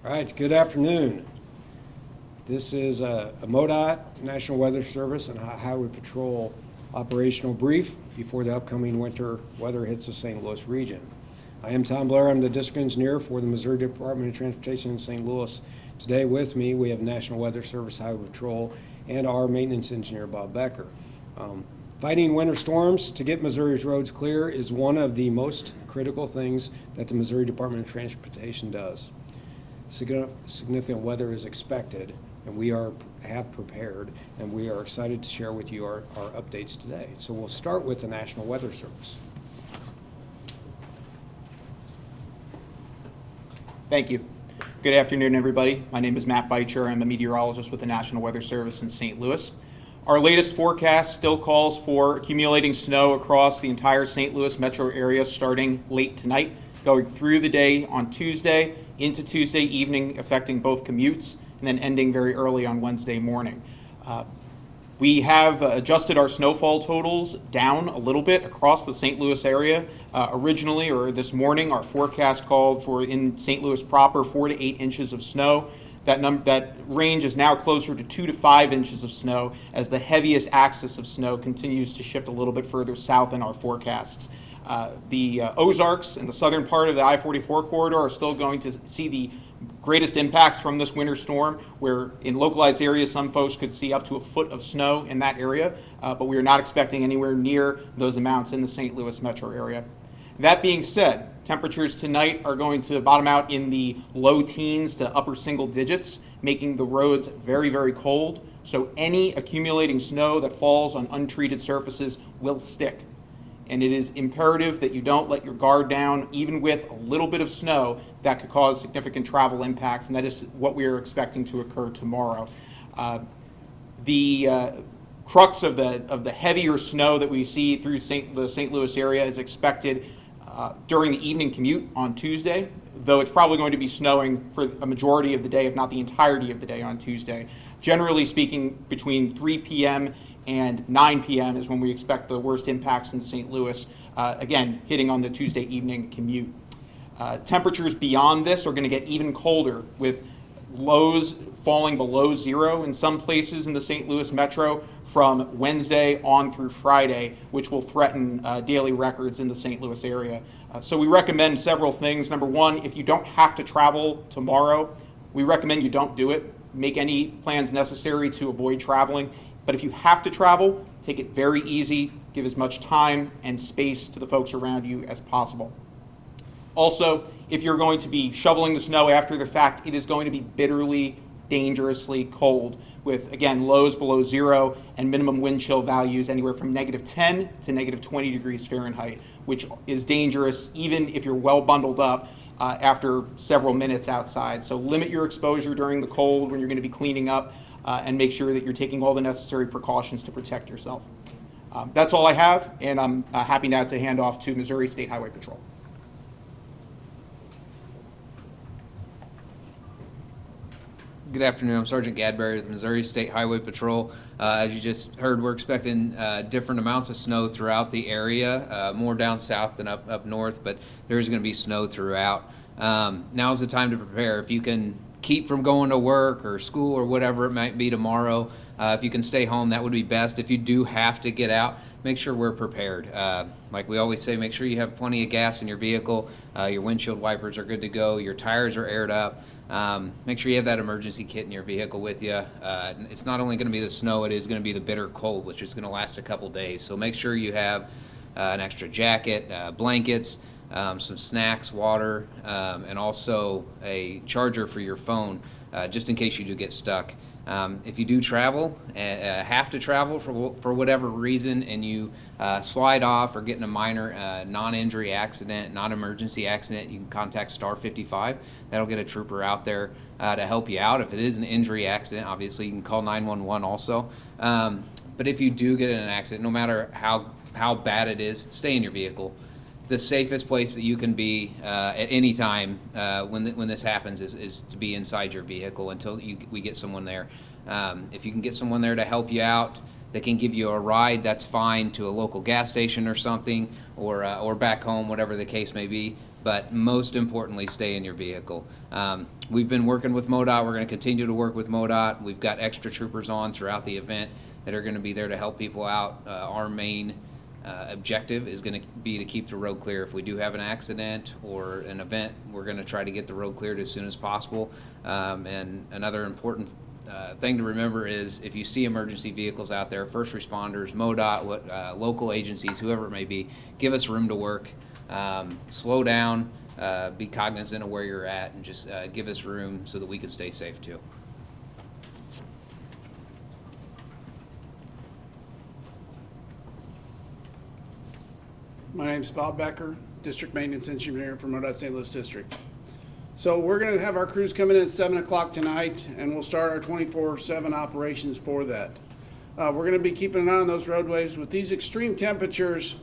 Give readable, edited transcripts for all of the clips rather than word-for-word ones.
All right, good afternoon. This is a MoDOT, National Weather Service, and Highway Patrol operational brief before the upcoming winter weather hits the St. Louis region. I am Tom Blair. I'm the district engineer for the Missouri Department of Transportation in St. Louis. Today with me, we have National Weather Service, Highway Patrol, and our maintenance engineer, Bob Becker. Fighting winter storms to get Missouri's roads clear is one of the most critical things that the Missouri Department of Transportation does. Significant weather is expected, and we have prepared, and we are excited to share with you our updates today. So we'll start with the National Weather Service. Thank you. Good afternoon, everybody. My name is Matt Beitcher. I'm a meteorologist with the National Weather Service in St. Louis. Our latest forecast still calls for accumulating snow across the entire St. Louis metro area starting late tonight, going through the day on Tuesday into Tuesday evening, affecting both commutes, and then ending very early on Wednesday morning. We have adjusted our snowfall totals down a little bit across the St. Louis area. Originally, or this morning, our forecast called for, in St. Louis proper, 4 to 8 inches of snow. That range is now closer to 2 to 5 inches of snow as the heaviest axis of snow continues to shift a little bit further south in our forecasts. The Ozarks and the southern part of the I-44 corridor are still going to see the greatest impacts from this winter storm, where in localized areas some folks could see up to a foot of snow in that area, but we are not expecting anywhere near those amounts in the St. Louis metro area. That being said, temperatures tonight are going to bottom out in the low teens to upper single digits, making the roads very, very cold. So any accumulating snow that falls on untreated surfaces will stick. And it is imperative that you don't let your guard down, even with a little bit of snow that could cause significant travel impacts, and that is what we are expecting to occur tomorrow. The crux of the heavier snow that we see through the St. Louis area is expected during the evening commute on Tuesday, though it's probably going to be snowing for a majority of the day, if not the entirety of the day on Tuesday. Generally speaking, between 3 p.m. and 9 p.m. is when we expect the worst impacts in St. Louis, again, hitting on the Tuesday evening commute. Temperatures beyond this are going to get even colder, with lows falling below zero in some places in the St. Louis metro from Wednesday on through Friday, which will threaten daily records in the St. Louis area. So we recommend several things. Number one, if you don't have to travel tomorrow, we recommend you don't do it. Make any plans necessary to avoid traveling. But if you have to travel, take it very easy. Give as much time and space to the folks around you as possible. Also, if you're going to be shoveling the snow after the fact, it is going to be bitterly, dangerously cold, with, again, lows below zero and minimum wind chill values anywhere from -10 to -20 degrees Fahrenheit, which is dangerous even if you're well bundled up after several minutes outside. So limit your exposure during the cold when you're going to be cleaning up, and make sure that you're taking all the necessary precautions to protect yourself. That's all I have, and I'm happy now to hand off to Missouri State Highway Patrol. Good afternoon. I'm Sergeant Gadberry with the Missouri State Highway Patrol. As you just heard, we're expecting different amounts of snow throughout the area, more down south than up north, but there's going to be snow throughout. Now's the time to prepare. If you can keep from going to work or school or whatever it might be tomorrow, if you can stay home, that would be best. If you do have to get out, make sure we're prepared. Like we always say, make sure you have plenty of gas in your vehicle, your windshield wipers are good to go, your tires are aired up. Make sure you have that emergency kit in your vehicle with you. It's not only going to be the snow, it is going to be the bitter cold, which is going to last a couple days. So make sure you have an extra jacket, blankets, some snacks, water, and also a charger for your phone, just in case you do get stuck. If you do travel, have to travel for whatever reason, and you slide off or get in a minor non-injury accident, non-emergency accident, you can contact Star 55. That'll get a trooper out there to help you out. If it is an injury accident, obviously you can call 911 also. But if you do get in an accident, no matter how bad it is, stay in your vehicle. The safest place that you can be at any time when this happens is to be inside your vehicle until we get someone there. If you can get someone there to help you out, that can give you a ride, that's fine, to a local gas station or something, or back home, whatever the case may be. but most importantly, stay in your vehicle. We've been working with MoDOT. We're going to continue to work with MoDOT. We've got extra troopers on throughout the event that are going to be there to help people out. Our main objective is going to be to keep the road clear. If we do have an accident or an event, we're going to try to get the road cleared as soon as possible. And another important thing to remember is if you see emergency vehicles out there, first responders, MoDOT, local agencies, whoever it may be, give us room to work. Slow down, be cognizant of where you're at, and just give us room so that we can stay safe too. My name's Bob Becker, District Maintenance Engineer for MoDOT St. Louis District. So we're going to have our crews come in at 7 o'clock tonight, and we'll start our 24/7 operations for that. We're going to be keeping an eye on those roadways. With these extreme temperatures,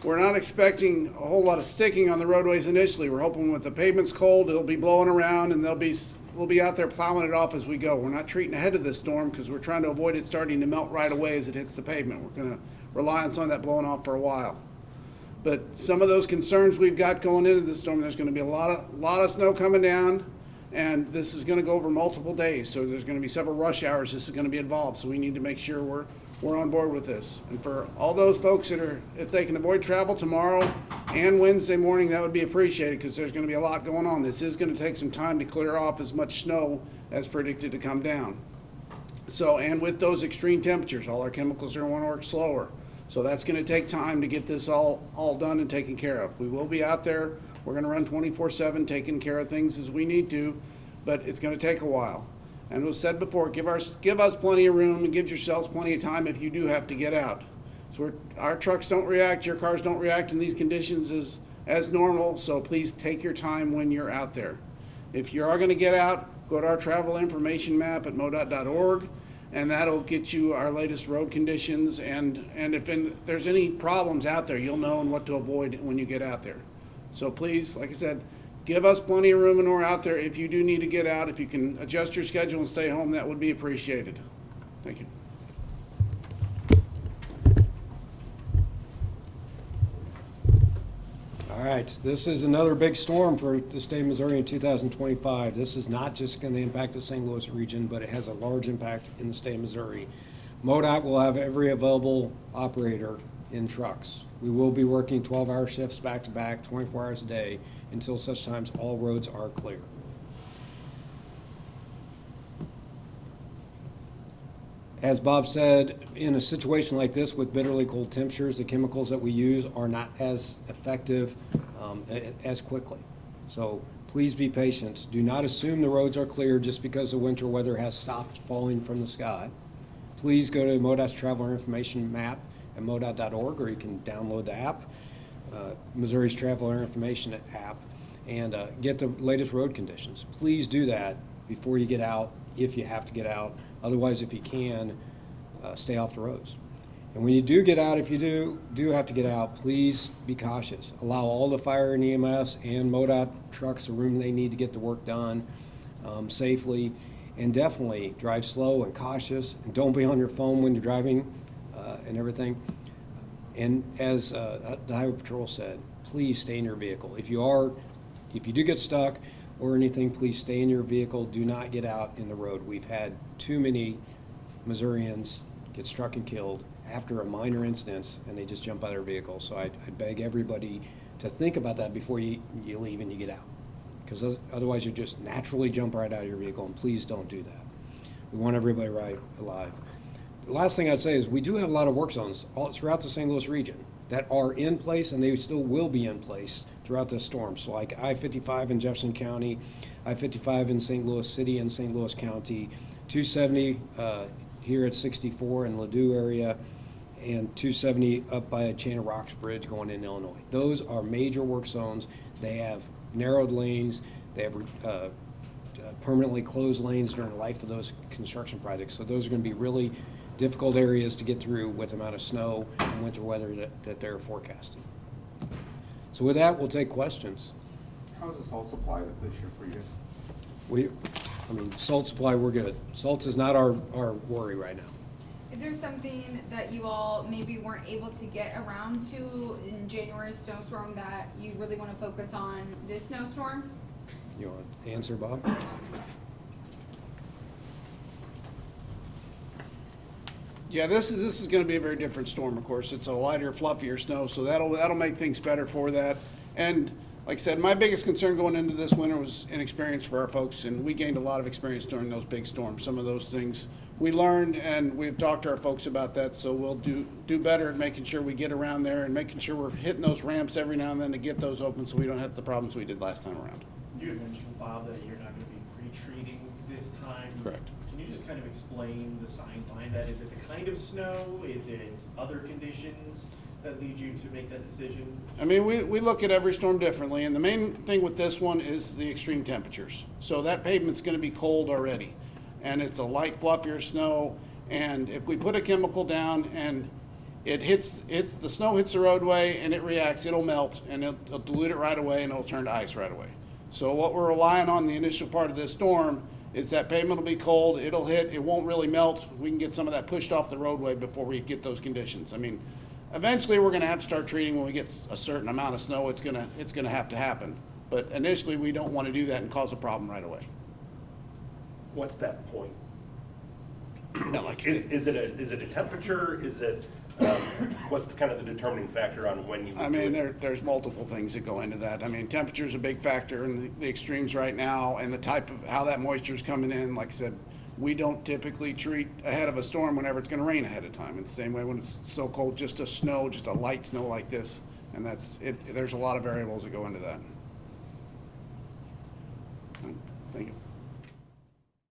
we're not expecting a whole lot of sticking on the roadways initially. We're hoping with the pavement's cold, it'll be blowing around, and we'll be out there plowing it off as we go. We're not treating ahead of this storm because we're trying to avoid it starting to melt right away as it hits the pavement. We're going to rely on some of that blowing off for a while. But some of those concerns we've got going into this storm, there's going to be a lot of snow coming down, and this is going to go over multiple days. So there's going to be several rush hours. This is going to be involved. So we need to make sure we're on board with this. And for all those folks that are, if they can avoid travel tomorrow and Wednesday morning, that would be appreciated because there's going to be a lot going on. This is going to take some time to clear off as much snow as predicted to come down. So, and with those extreme temperatures, all our chemicals are going to work slower. So that's going to take time to get this all done and taken care of. We will be out there. We're going to run 24/7, taking care of things as we need to, but it's going to take a while. And we've said before, give us plenty of room and give yourselves plenty of time if you do have to get out. So our trucks don't react, your cars don't react in these conditions as normal, so please take your time when you're out there. If you are going to get out, go to our travel information map at MoDOT.org. And that'll get you our latest road conditions, and if there's any problems out there, you'll know what to avoid when you get out there. So please, like I said, give us plenty of room when we're out there. If you do need to get out, if you can adjust your schedule and stay home, that would be appreciated. Thank you. All right, this is another big storm for the state of Missouri in 2025. This is not just going to impact the St. Louis region, but it has a large impact in the state of Missouri. MoDOT will have every available operator in trucks. We will be working 12-hour shifts back to back, 24 hours a day, until such times all roads are clear. As Bob said, in a situation like this with bitterly cold temperatures, the chemicals that we use are not as effective as quickly. So please be patient. Do not assume the roads are clear just because the winter weather has stopped falling from the sky. Please go to MoDOT's traveler information map at MoDOT.org, or you can download the app, Missouri's Traveler Information app, and get the latest road conditions. Please do that before you get out, if you have to get out. Otherwise, if you can, stay off the roads. And when you do get out, if you do have to get out, please be cautious. Allow all the fire and EMS and MoDOT trucks the room they need to get the work done safely. And definitely drive slow and cautious, and don't be on your phone when you're driving and everything. And as the Highway Patrol said, please stay in your vehicle. If you do get stuck or anything, please stay in your vehicle. Do not get out in the road. We've had too many Missourians get struck and killed after a minor incident, and they just jump out of their vehicle. So I beg everybody to think about that before you leave and you get out, because otherwise you just naturally jump right out of your vehicle, and please don't do that. We want everybody right alive. The last thing I'd say is we do have a lot of work zones all throughout the St. Louis region that are in place, and they still will be in place throughout this storm. So like I-55 in Jefferson County, I-55 in St. Louis City and St. Louis County, 270 here at 64 in Ladue area, and 270 up by Chain of Rocks Bridge going in Illinois. Those are major work zones. They have narrowed lanes. They have permanently closed lanes during the life of those construction projects. So those are going to be really difficult areas to get through with the amount of snow and winter weather that they're forecasting. So with that, we'll take questions. How's the salt supply this year for you guys? Salt supply, we're good. Salt is not our worry right now. Is there something that you all maybe weren't able to get around to in January's snowstorm that you really want to focus on this snowstorm? You want to answer, Bob? Yeah, this is gonna be a very different storm, of course. It's a lighter, fluffier snow, so that'll make things better for that. And like I said, my biggest concern going into this winter was inexperience for our folks, and we gained a lot of experience during those big storms. Some of those things we learned, and we've talked to our folks about that, so we'll do better at making sure we get around there and making sure we're hitting those ramps every now and then to get those open so we don't have the problems we did last time around. You had mentioned, Bob, that you're not going to be pre-treating this time. Correct. Can you just kind of explain the science behind that? Is it the kind of snow? Is it other conditions that lead you to make that decision? I mean, we look at every storm differently, and the main thing with this one is the extreme temperatures. So that pavement's gonna be cold already, and it's a light, fluffier snow, and if we put a chemical down and the snow hits the roadway and it reacts, it'll melt, and it'll dilute it right away, and it'll turn to ice right away. So what we're relying on the initial part of this storm is that pavement will be cold, it'll hit, it won't really melt, we can get some of that pushed off the roadway before we get those conditions. I mean, eventually, we're gonna have to start treating when we get a certain amount of snow, it's gonna have to happen. But initially, we don't wanna do that and cause a problem right away. What's that point? Now, like I said, Is it a temperature? Is it, what's kind of the determining factor on when you? I mean, there's multiple things that go into that. I mean, temperature's a big factor in the extremes right now, and the type of, how that moisture's coming in. Like I said, we don't typically treat ahead of a storm whenever it's gonna rain ahead of time. It's the same way when it's so cold, just a light snow like this, and that's it. There's a lot of variables that go into that. Thank you.